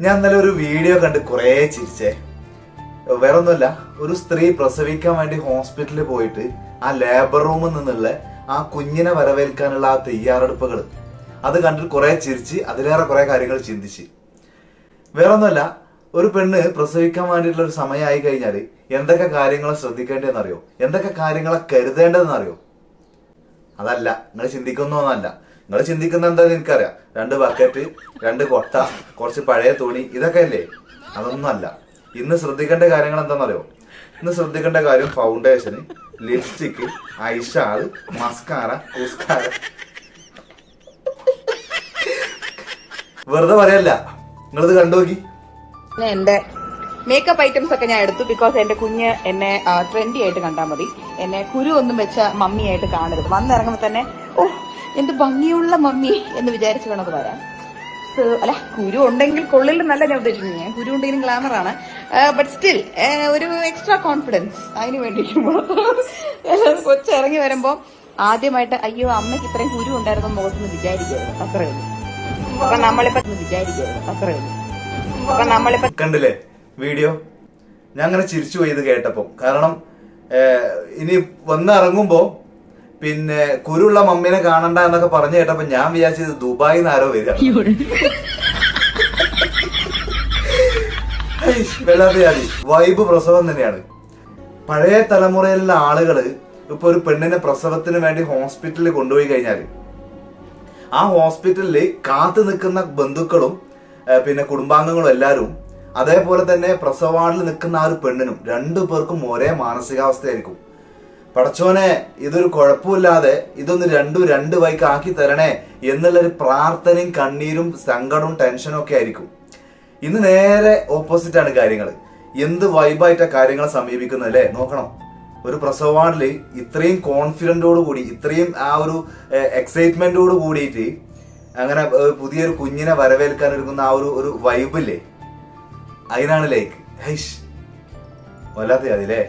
ഞാൻ ഇന്നലെ ഒരു വീഡിയോ കണ്ട് കുറേ ചിരിച്ചേ. വേറെ ഒന്നുമല്ല, ഒരു സ്ത്രീ പ്രസവിക്കാൻ വേണ്ടി ഹോസ്പിറ്റലിൽ പോയിട്ട് ആ ലേബർ റൂമിൽ നിന്നുള്ള ആ കുഞ്ഞിനെ വരവേൽക്കാനുള്ള ആ തയ്യാറെടുപ്പുകൾ അത് കണ്ടിട്ട് കുറെ ചിരിച്ച് അതിലേറെ കുറെ കാര്യങ്ങൾ ചിന്തിച്ച്. വേറെ ഒന്നുമല്ല, ഒരു പെണ്ണ് പ്രസവിക്കാൻ വേണ്ടിയിട്ടുള്ള ഒരു സമയമായി കഴിഞ്ഞാൽ എന്തൊക്കെ കാര്യങ്ങളെ ശ്രദ്ധിക്കേണ്ടതെന്നറിയോ, എന്തൊക്കെ കാര്യങ്ങളെ കരുതേണ്ടതെന്നറിയോ? അതല്ല നിങ്ങൾ ചിന്തിക്കുന്നൊന്നല്ല. നിങ്ങൾ ചിന്തിക്കുന്ന എന്താണെന്ന് എനിക്കറിയാം. 2 ബക്കറ്റ്, 2 കൊട്ട, കുറച്ച് പഴയ തുണി, ഇതൊക്കെ അല്ലേ? അതൊന്നും അല്ല. ഇന്ന് ശ്രദ്ധിക്കേണ്ട കാര്യങ്ങൾ എന്താണെന്നറിയോ? ഇന്ന് ശ്രദ്ധിക്കേണ്ട കാര്യം ഫൗണ്ടേഷന്, ലിപ്സ്റ്റിക്ക്, ഐഷാള്, മസ്കാര, ഉസ്കാര. വെറുതെ പറയല്ല, നിങ്ങളിത് കണ്ടു നോക്കി. എന്റെ മേക്കപ്പ് ഐറ്റംസ് ഒക്കെ ഞാൻ എടുത്തു. ബിക്കോസ് എന്റെ കുഞ്ഞ് എന്നെ ട്രെൻഡി ആയിട്ട് കണ്ടാൽ മതി. എന്നെ കുരു ഒന്നും വെച്ച മമ്മിയായിട്ട് കാണരുത്. വന്നിറങ്ങുമ്പോ തന്നെ ഓ എന്ത് ഭംഗിയുള്ള മമ്മി എന്ന് വിചാരിച്ചു വേണത് വരാൻ. അല്ല, കുരു ഉണ്ടെങ്കിൽ കൊള്ളില്ലെന്നല്ല ഞാൻ ഉദ്ദേശിക്കുന്നത്. ഞാൻ കുരു ഉണ്ടെങ്കിലും ഗ്ലാമർ ആണ്. ബട്ട് സ്റ്റിൽ ഒരു എക്സ്ട്രാ കോൺഫിഡൻസ് അതിന് വേണ്ടിയിരിക്കുമ്പോൾ കൊച്ചിറങ്ങി വരുമ്പോ ആദ്യമായിട്ട് അയ്യോ അമ്മയ്ക്ക് ഇത്രയും കുരു ഉണ്ടായിരുന്നു മുഖത്തൊന്ന് വിചാരിക്കരുത്. അത്രേ ഉള്ളൂ. അപ്പൊ നമ്മളിപ്പോ വിചാരിക്കരുത്. അത്രേ ഉള്ളൂ. അപ്പൊ നമ്മളിപ്പോ കണ്ടില്ലേ വീഡിയോ? ഞാൻ അങ്ങനെ ചിരിച്ചു പോയി ഇത് കേട്ടപ്പോ. കാരണം ഇനി വന്നിറങ്ങുമ്പോ പിന്നെ കുരുള്ള മമ്മീനെ കാണണ്ട എന്നൊക്കെ പറഞ്ഞു കേട്ടപ്പോ ഞാൻ വിചാരിച്ചത് ദുബായിൽ നിന്ന് ആരോ വരിക. വെള്ളാതെ വൈബ് പ്രസവം തന്നെയാണ്. പഴയ തലമുറയിലുള്ള ആളുകള് ഇപ്പൊ ഒരു പെണ്ണിനെ പ്രസവത്തിന് വേണ്ടി ഹോസ്പിറ്റലിൽ കൊണ്ടുപോയി കഴിഞ്ഞാല് ആ ഹോസ്പിറ്റലില് കാത്തു നിൽക്കുന്ന ബന്ധുക്കളും പിന്നെ കുടുംബാംഗങ്ങളും എല്ലാവരും അതേപോലെ തന്നെ പ്രസവവാർഡിൽ നിൽക്കുന്ന ആ ഒരു പെണ്ണിനും 2 പേർക്കും ഒരേ മാനസികാവസ്ഥയായിരിക്കും. പടച്ചോനെ ഇതൊരു കുഴപ്പമില്ലാതെ ഇതൊന്ന് 2 വൈക്ക് ആക്കി തരണേ എന്നുള്ളൊരു പ്രാർത്ഥനയും കണ്ണീരും സങ്കടവും ടെൻഷനും ഒക്കെ ആയിരിക്കും. ഇന്ന് നേരെ ഓപ്പോസിറ്റ് ആണ് കാര്യങ്ങൾ. എന്ത് വൈബായിട്ടാ കാര്യങ്ങളെ സമീപിക്കുന്നത് അല്ലേ? നോക്കണം, ഒരു പ്രസവവാർഡില് ഇത്രയും കോൺഫിഡന്റോട് കൂടി, ഇത്രയും ആ ഒരു എക്സൈറ്റ്മെന്റോട് കൂടിയിട്ട് അങ്ങനെ പുതിയൊരു കുഞ്ഞിനെ വരവേൽക്കാൻ ഒരുങ്ങുന്ന ആ ഒരു വൈബില്ലേ, അതിനാണ് ലൈക്ക് ഹൈഷ് വല്ലാത്ത അതില്ലേ.